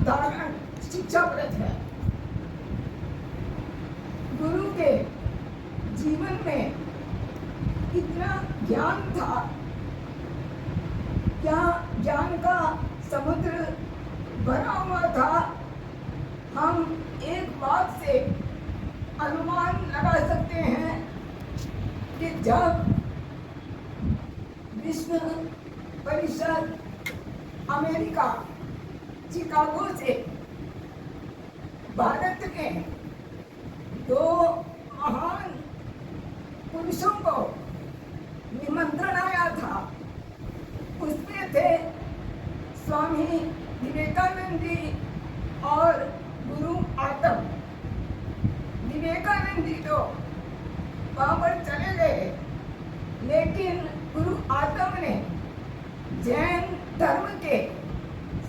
साधारण शिक्षाप्रद है। गुरु के जीवन में कितना ज्ञान था, क्या ज्ञान का समुद्र भरा हुआ था। हम एक बात से अनुमान लगा सकते हैं कि जब विश्व परिषद अमेरिका शिकागो से भारत के दो महान पुरुषों को निमंत्रण आया था, उसमें थे स्वामी विवेकानंद जी और गुरु आतम। विवेकानंद जी तो वहां पर चले गए, लेकिन गुरु आतम ने जैन धर्म के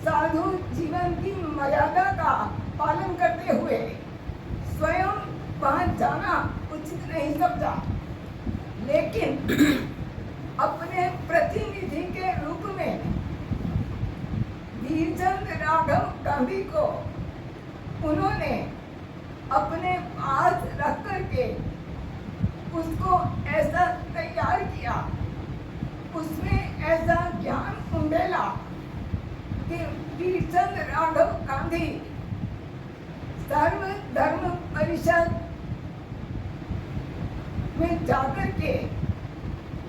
साधु जीवन की मर्यादा का पालन करते हुए स्वयं वहां जाना उचित नहीं समझा, लेकिन अपने प्रतिनिधि के रूप में वीरचंद राघव गांधी को उन्होंने अपने पास रख करके उसको ऐसा तैयार किया, उसमें ऐसा ज्ञान उंडेला कि वीरचंद राघव गांधी सर्व धर्म परिषद में जाकर के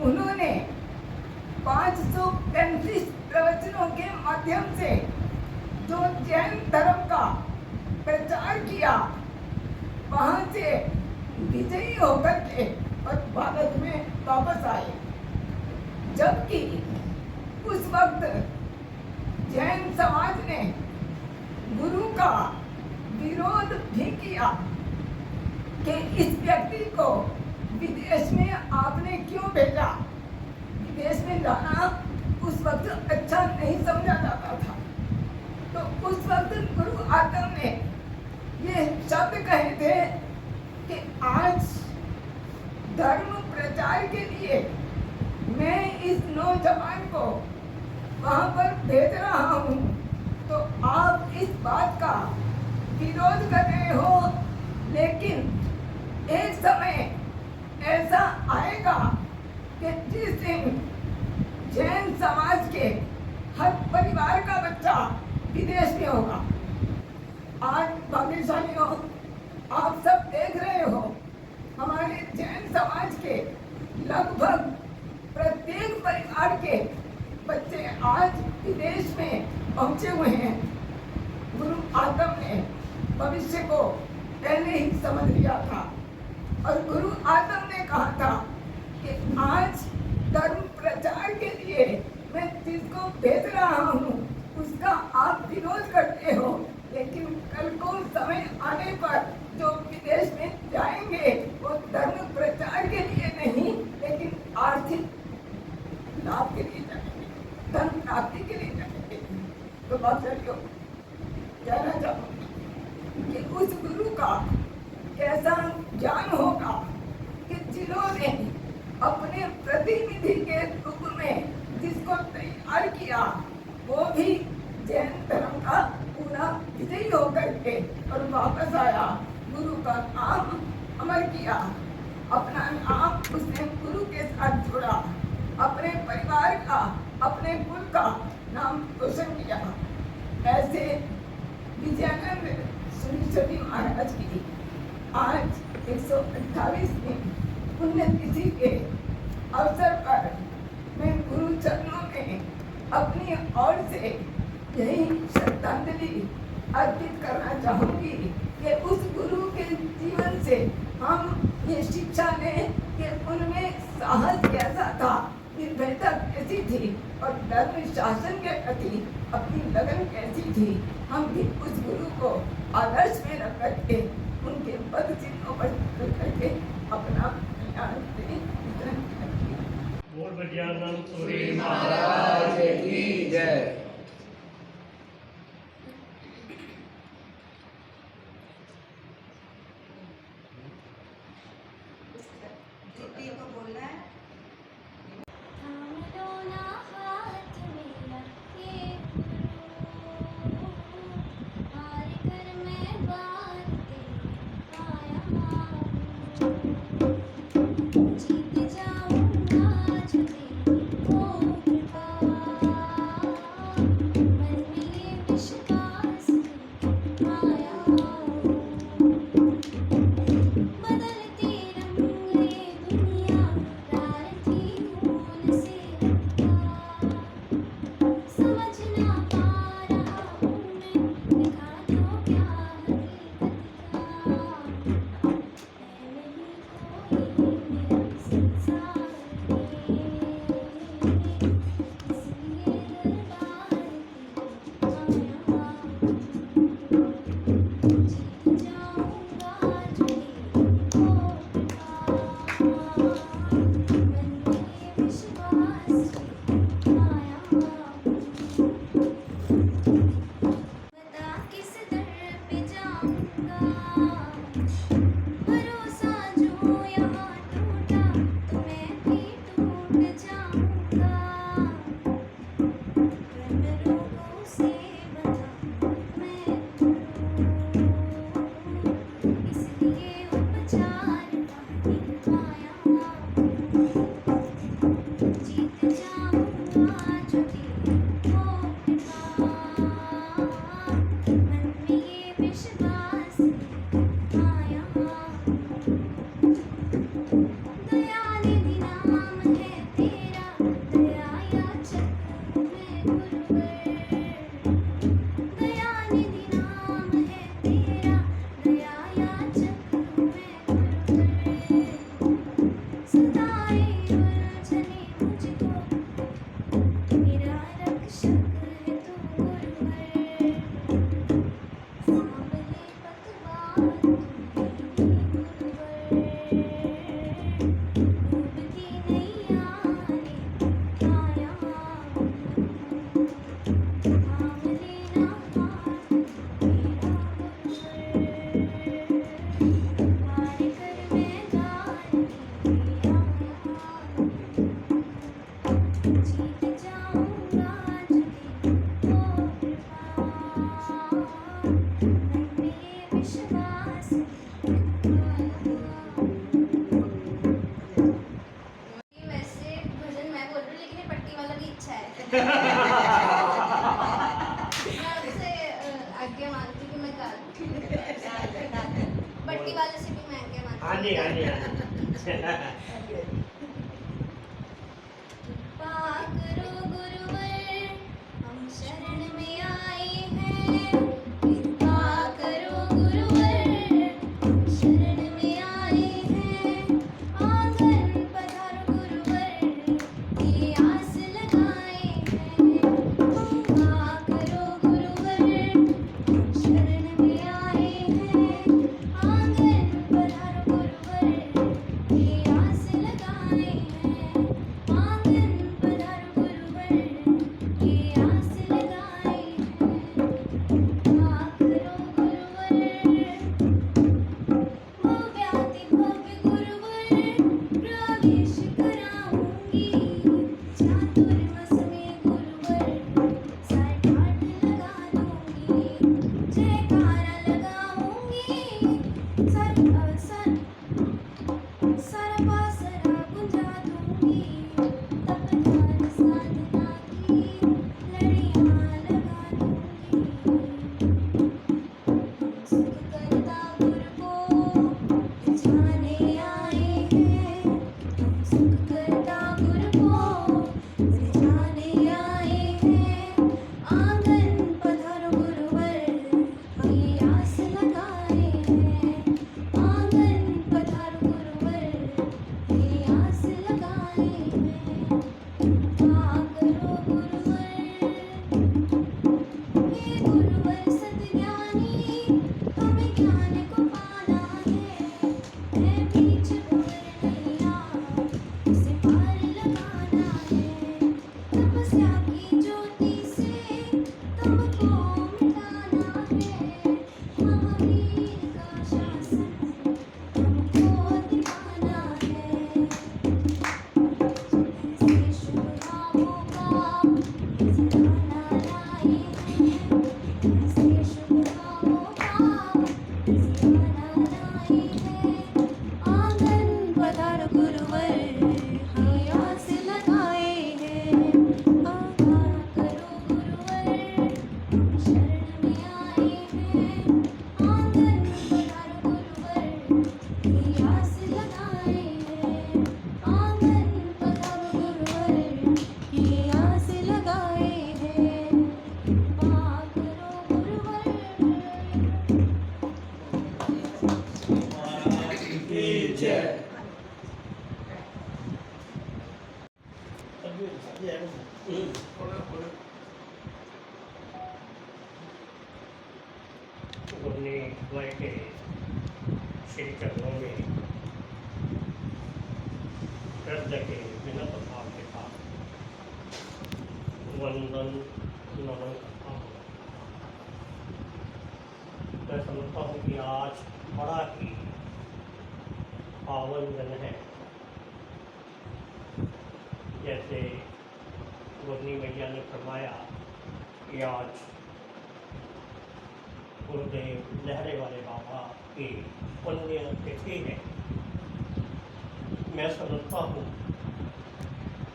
उन्होंने 535 प्रवचनों के माध्यम से जो जैन धर्म का प्रचार किया, वहां से विजयी होकर के और भारत में वापस आए। जबकि उस वक्त जैन समाज ने गुरु का विरोध भी किया कि इस व्यक्ति को विदेश में आपने क्यों भेजा। विदेश में जाना उस वक्त अच्छा नहीं समझा जाता था। तो उस वक्त गुरु आतम ने ये शब्द कहे थे कि आज धर्म प्रचार के लिए मैं इस नौजवान को वहां पर भेज रहा हूं, तो आप इस बात का विरोध कर रहे हो, लेकिन एक समय ऐसा आएगा कि जिस दिन जैन समाज के हर परिवार का बच्चा विदेश में होगा। आज भाग्यशालियों, आप सब देख रहे हो, हमारे जैन समाज के लगभग प्रत्येक परिवार के बच्चे आज विदेश में पहुंचे हुए हैं। गुरु आतम ने भविष्य को पहले ही समझ लिया था और गुरु आतम ने कहा था कि आज धर्म प्रचार के लिए मैं जिसको भेज रहा हूँ उसका आप विरोध करते हो, लेकिन कल को समय आने पर जो विदेश में जाएंगे वो धर्म प्रचार के लिए नहीं, लेकिन आर्थिक लाभ के लिए जाएंगे, धर्म प्राप्ति के लिए जाएंगे। तो बात करियो, कहना चाहूँगी कि उस गुरु का कैसा ज्ञान होगा कि जिन्होंने अपने प्रतिनिधि के रूप में जिसको तैयार किया, वो भी जैन धर्म का पूरा विजयी होकर के और वापस आया, गुरु का नाम अमर किया, अपना नाम उसने गुरु के साथ जोड़ा, अपने परिवार का, अपने कुल का नाम रोशन किया। ऐसे विजयानंद सरस्वती महाराज की आज 128वीं पुण्यतिथि के अवसर पर मैं गुरु चरणों में अपनी ओर से यही श्रद्धांजलि अर्पित करना चाहूंगी कि उस गुरु के जीवन से हम ये शिक्षा लें कि उनमें साहस कैसा था, निर्भयता कैसी थी और धर्म शासन के प्रति अपनी लगन कैसी थी। हम भी उस गुरु को आदर्श में रख करके उनके पद चिन्हों पर चल करके अपना कल्याण करें। महाराज की जय। मैं आपसे आज्ञा मांगती कि मैं बट्टी वाले से भी मैं आज्ञा मांगती हाँ जी, हाँ जी, हाँ जी। कृपा करो गुरुवर, हम शरण में आए हैं। कृपा करो गुरुवर, हम शरण में आए हैं। आंगन पधारो गुरुवर, ये आस लगाए हैं। कृपा करो गुरुवर, हम शरण में आए हैं। आंगन पधारो गुरुवर, ये आस लगाए हैं। आंगन पधारो गुरुवर, ये आस लगाए हैं। कृपा करो गुरुवर, भव्याति भव्य गुरुवर, प्रवेश कराऊंगी। चातुर्मास में गुरुवर, साई ठाठ लगा दूंगी। जयकारा लगाऊंगी, सरपासरा गुंजा दूंगी। तप ध्यान साधना की लड़ियां लगा दूंगी। सुख करता गुरु को रिझाने आए हैं। सुख करता गुरु को रिझाने आए हैं। आंगन पधारो गुरुवर, ये आस लगाए हैं। आंगन पधारो गुरुवर, ये आस लगाए हैं। कृपा करो गुरुवर, हे गुरुवर सतज्ञानी, हमें ज्ञान को पाना है। मैं बीच भंवर नैया, उसे पार लगाना है। तपस्या की ज्योति से तुमको मिटाना है। महावीर का शासन हमको दिखाना है। ऐसे शुभ कामों का खजाना लाए हैं। ऐसे शुभ कामों का खजाना लाए हैं। आंगन पधारो गुरुवर, हमें आस लगाए हैं। कृपा करो गुरुवर, हम शरण में आए हैं। आंगन पधारो गुरुवर, ये आस लगाए हैं। आंगन पधारो गुरुवर, ये आस लगाए हैं। कृपा करो गुरुवर। की जय। गुरनी द्वय के श्री चरणों में हृदय के विनम्र भाव के साथ वंदन नमन करता हूँ। मैं समझता हूँ कि आज बड़ा ही पावन दिन है। जैसे गुरनी मैया ने फरमाया कि आज गुरुदेव लहरे वाले बाबा की पुण्य तिथि है। मैं समझता हूँ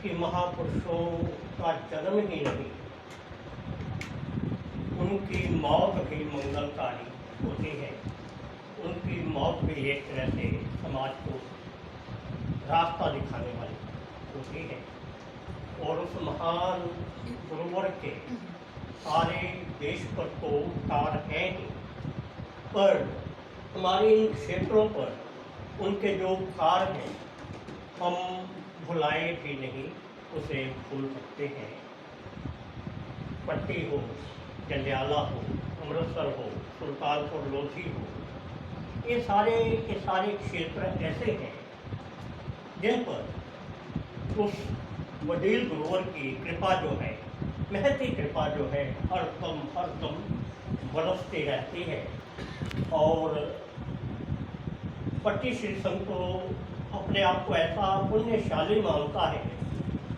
कि महापुरुषों का जन्म ही नहीं, उनकी मौत भी मंगलकारी होती है। उनकी मौत भी एक तरह से समाज को रास्ता दिखाने वाली होती है। और उस महान गुरुवर के सारे देश पर तो उपकार हैं ही, पर हमारे इन क्षेत्रों पर उनके जो उपकार हैं हम भुलाए भी नहीं, उसे भूल सकते हैं। पट्टी हो, जंडियाला हो, अमृतसर हो, सुल्तानपुर लोधी हो, ये सारे क्षेत्र ऐसे हैं जिन पर उस वडील गुरुवर की कृपा जो है, महती कृपा जो है, हर दम बरसती रहती है। और पट्टी श्री संघ को अपने आप को ऐसा पुण्यशाली मानता है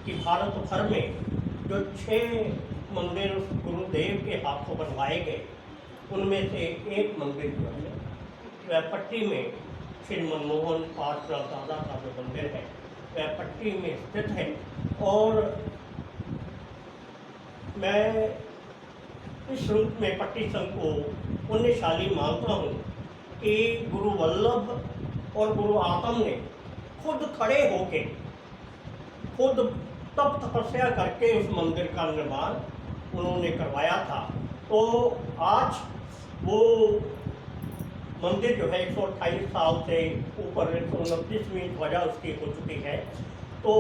कि भारत भर में जो 6 मंदिर गुरुदेव के हाथों बनवाए गए, उनमें से एक मंदिर जो है वह पट्टी में श्री मनमोहन पाठशाला दादा का जो मंदिर है वह पट्टी में स्थित है। और मैं इस रूप में पट्टी संघ को पुण्यशाली मानता हूँ कि गुरु वल्लभ और गुरु आतम ने खुद खड़े होके, खुद तप तपस्या करके उस मंदिर का निर्माण उन्होंने करवाया था। तो आज वो मंदिर जो है 128 साल से ऊपर 129वीं ध्वजा उसकी हो चुकी है। तो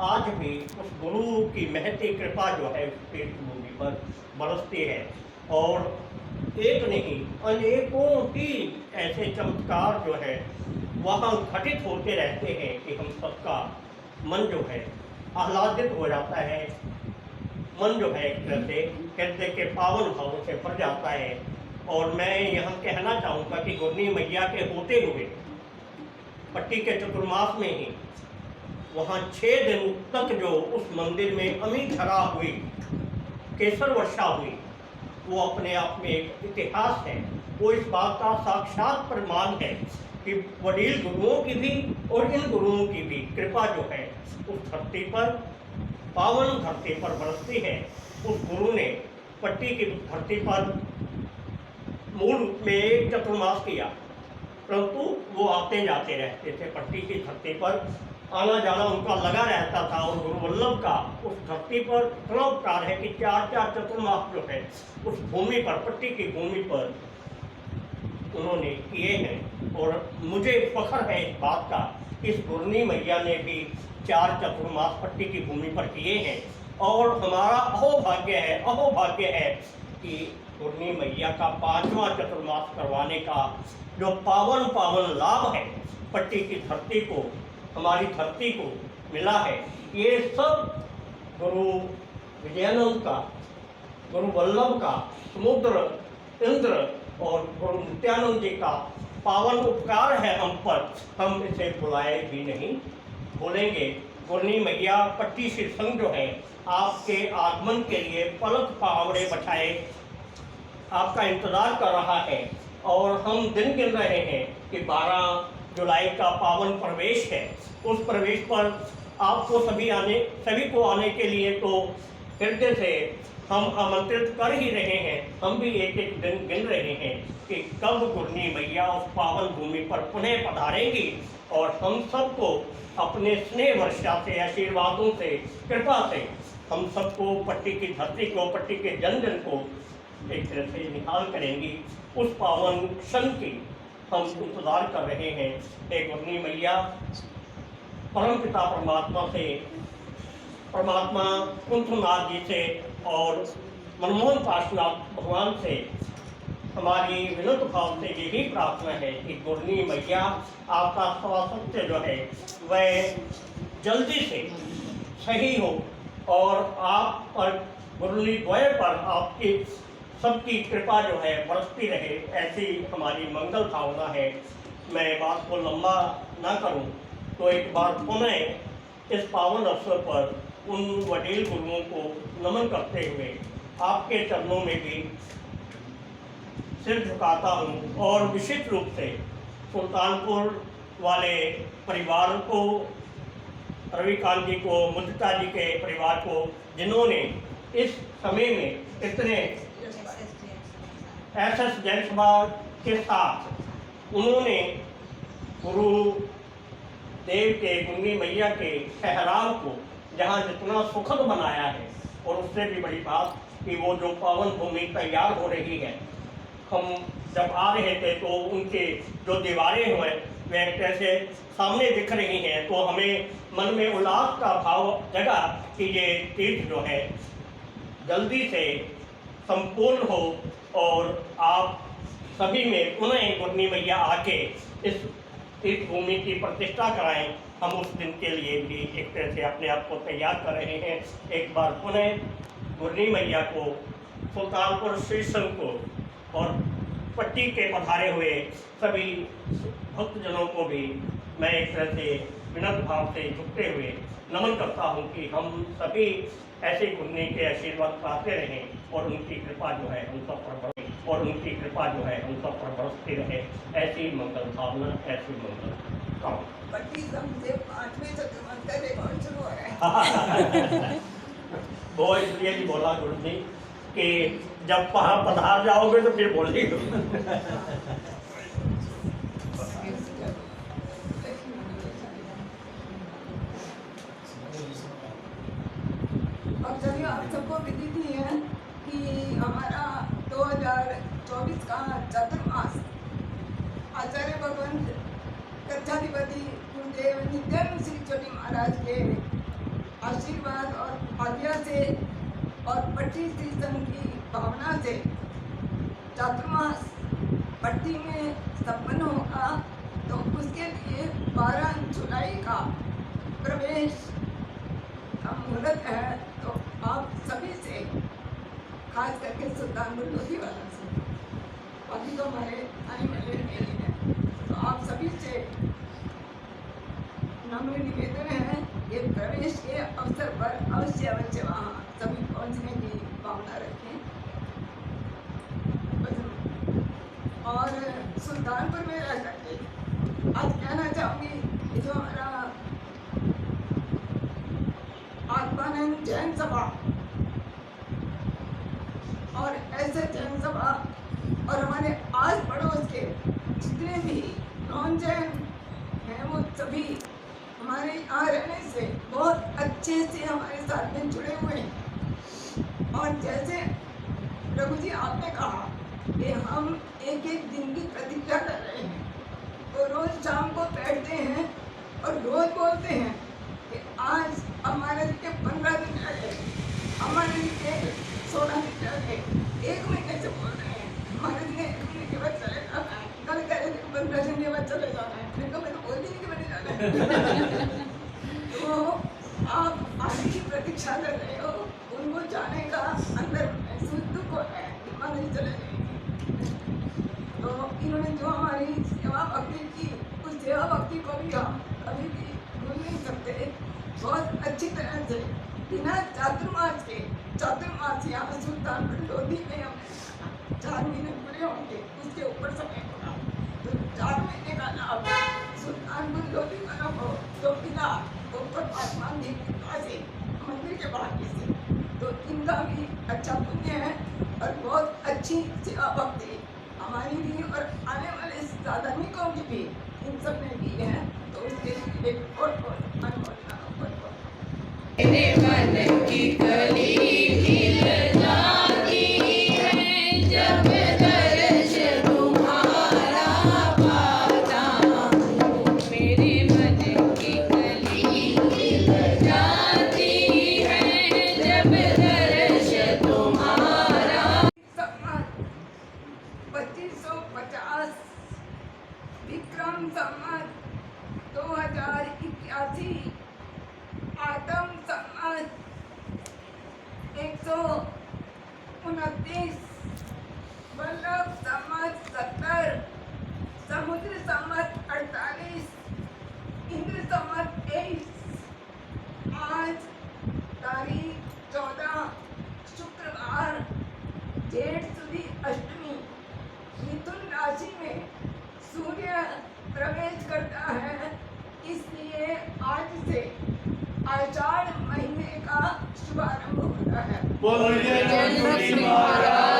आज भी उस गुरु की महती कृपा जो है उस पृथ्वी पर बरसती है और एक नहीं अनेकों ही ऐसे चमत्कार जो है वहाँ घटित होते रहते हैं कि हम सबका मन जो है आह्लादित हो जाता है, मन जो है एक तरह से हृदय के पावन भावों से भर जाता है। और मैं यहाँ कहना चाहूँगा कि गुरनी मैया के होते हुए पट्टी के चतुर्मास में ही वहाँ 6 दिन तक जो उस मंदिर में अमी धरा हुई, केसर वर्षा हुई, वो अपने आप में एक इतिहास है। वो इस बात का साक्षात प्रमाण है कि वडील गुरुओं की भी और इन गुरुओं की भी कृपा जो है उस धरती पर, पावन धरती पर बरसती है। उस गुरु ने पट्टी की धरती पर मूल रूप में एक चतुर्मास किया, परंतु वो आते जाते रहते थे। पट्टी की धरती पर आना जाना उनका लगा रहता था और गुरु वल्लभ का उस धरती पर इतना उपकार है कि 4 चतुर्मास जो है उस भूमि पर, पट्टी की भूमि पर उन्होंने किए हैं। और मुझे फख्र है इस बात का, इस गुरनी मैया ने भी 4 चतुर्मास पट्टी की भूमि पर किए हैं। और हमारा अहोभाग्य है कि गुरनी मैया का 5वां चतुर्मास करवाने का जो पावन लाभ है पट्टी की धरती को, हमारी धरती को मिला है। ये सब गुरु विजयानंद का, गुरु वल्लभ का, समुद्र इंद्र और गुरु नित्यानंद जी का पावन उपकार है हम पर, हम इसे भुलाए भी नहीं भूलेंगे। गुरनी मैया पट्टी सिर संघ जो है आपके आगमन के लिए पलक पावड़े बछाए आपका इंतजार कर रहा है। और हम दिन गिन रहे हैं कि 12 जुलाई का पावन प्रवेश है। उस प्रवेश पर आपको सभी को आने के लिए तो हृदय से हम आमंत्रित कर ही रहे हैं। हम भी एक दिन गिन रहे हैं कि कब गुरनी मैया उस पावन भूमि पर पुनः पधारेंगी और हम सबको अपने स्नेह वर्षा से, आशीर्वादों से, कृपा से हम सबको पट्टी की धरती को, पट्टी के जन जन को एक तरह से निहाल करेंगी। उस पावन क्षण की हम इंतजार कर रहे हैं। हे गुरनी मैया, परम पिता परमात्मा कुंथनाथ जी से और मनमोहन पार्श्वनाथ भगवान से हमारी विनम्र भाव से यही प्रार्थना है कि गुरनी मैया आपका स्वास्थ्य जो है वह जल्दी से सही हो और आप पर, गुरनी द्वय पर आपकी सबकी कृपा जो है बरसती रहे, ऐसी हमारी मंगल भावना है। मैं बात को लंबा ना करूं तो एक बार पुनः इस पावन अवसर पर उन वडील गुरुओं को नमन करते हुए आपके चरणों में भी सिर झुकाता हूँ। और विशेष रूप से सुल्तानपुर वाले परिवार को, रविकांत जी को, मुदिता जी के परिवार को, जिन्होंने इस समय में इतने एसएस जैन सभा के साथ उन्होंने गुरु देव के, गुरनी मैया के ठहराव को जहाँ जितना सुखद बनाया है, और उससे भी बड़ी बात कि वो जो पावन भूमि तैयार हो रही है, हम जब आ रहे थे तो उनके जो दीवारें हुए वह कैसे सामने दिख रही हैं, तो हमें मन में उल्लास का भाव जगा कि ये तीर्थ जो है जल्दी से संपूर्ण हो और आप सभी में पुनः गुरनी मैया आके इस तीर्थ भूमि की प्रतिष्ठा कराएं। हम उस दिन के लिए भी एक तरह से अपने आप को तैयार कर रहे हैं। एक बार पुनः गुरनी मैया को, सुल्तानपुर श्री संघ को और पट्टी के पधारे हुए सभी भक्तजनों को भी मैं एक तरह से विनम्र भाव से झुकते हुए नमन करता हूँ कि हम सभी ऐसे गुरनी के आशीर्वाद पाते रहें और उनकी कृपा जो है हम सब पर बढ़े और उनकी कृपा जो है हम सब पर बरसती रहे। ऐसी मंगल भावना, ऐसी मंगल कामना। पट्टी संघ से 5वें चतुर्मास का रिकॉर्ड शुरू हो रहा है। वो इसलिए नहीं बोला गुरु जी कि जब वहाँ पधार जाओगे तो फिर बोलेंगे। और चलिए आप सबको विदित ही है कि हमारा 2024 का चतुर्मास आचार्य भगवंत कच्छाधिपति गुरुदेव नित्यानंद श्री चोटी महाराज के आशीर्वाद और आज्ञा से और पट्टी श्री संघ की भावना से चातुर्मास पट्टी में संपन्न होगा। तो उसके लिए 12 जुलाई का प्रवेश का मुहूर्त है। तो आप सभी से, खास करके सुल्तानपुर लोधी वाला से, अभी तो हमारे आने वाले नहीं है, तो आप सभी से नम्र निवेदन है कि प्रवेश के अवसर पर अवश्य वहाँ सभी पहुँचने की भावना रखें। और सुल्तानपुर में रह करके आज कहना चाहूँगी कि जो हमारा आत्मानंद जैन सभा और ऐसे जैन सभा और हमारे आस पड़ोस के जितने भी नॉन जैन हैं वो सभी हमारे यहाँ रहने से बहुत अच्छे से हमारे साथ में जुड़े हुए हैं। और जैसे प्रभु जी आपने कहा कि हम एक एक दिन की प्रतीक्षा कर रहे हैं, तो रोज शाम को बैठते हैं और रोज बोलते हैं कि आज हमारे लिए 15 दिन रह गए, हमारे लिए 16 दिन रह गए, 1 महीने से बोल रहे हैं हमारे लिए 1 महीने के बाद चले जाना है, कल कह रहे थे 15 दिन के बाद चले जाना है, फिर तो मैं तो बोल भी नहीं कि मैंने जाना है। तो आप आगे की प्रतीक्षा कर रहे हो, उनको जाने का अंदर महसूस दुख हो रहा है कि माँ नहीं चले जाएंगे। तो इन्होंने जो हमारी सेवा भक्ति की, उस सेवा भक्ति को भी हम कभी भी भूल नहीं सकते। बहुत अच्छी तरह से बिना चातुर्मास यहाँ सुल्तानपुर लोधी में हमें 4 महीने पूरे होंगे, उसके ऊपर समय होगा। तो 4 महीने का लाभ सुल्तानपुर लोधी वालों को जो मिला वो परमात्मा की कृपा से, मंदिर के भाग्य से, तो इनका भी अच्छा पुण्य है और बहुत अच्छी सेवा भक्ति हमारी भी और आने वाले साधनिकों की भी इन सब ने की है। तो उसके लिए बहुत बहुत अनुमोदना। मेरे मन की कली खिल जाती है जब दर्श तुम्हारा पाता हूँ। मेरे मन की कली खिल जाती है जब दर्श तुम्हारा। 2550 विक्रम संवत 2081 आदम संवत 129 वल्लभ संवत 70 समुद्र संवत 48 इंद्र संवत 23 आज तारीख 14 शुक्रवार जेठ सुदी अष्टमी मिथुन राशि में सूर्य प्रवेश करता है। इसलिए आज से आषाढ़ महीने का शुभारंभ होता है। बोलिए जय श्री महाराज।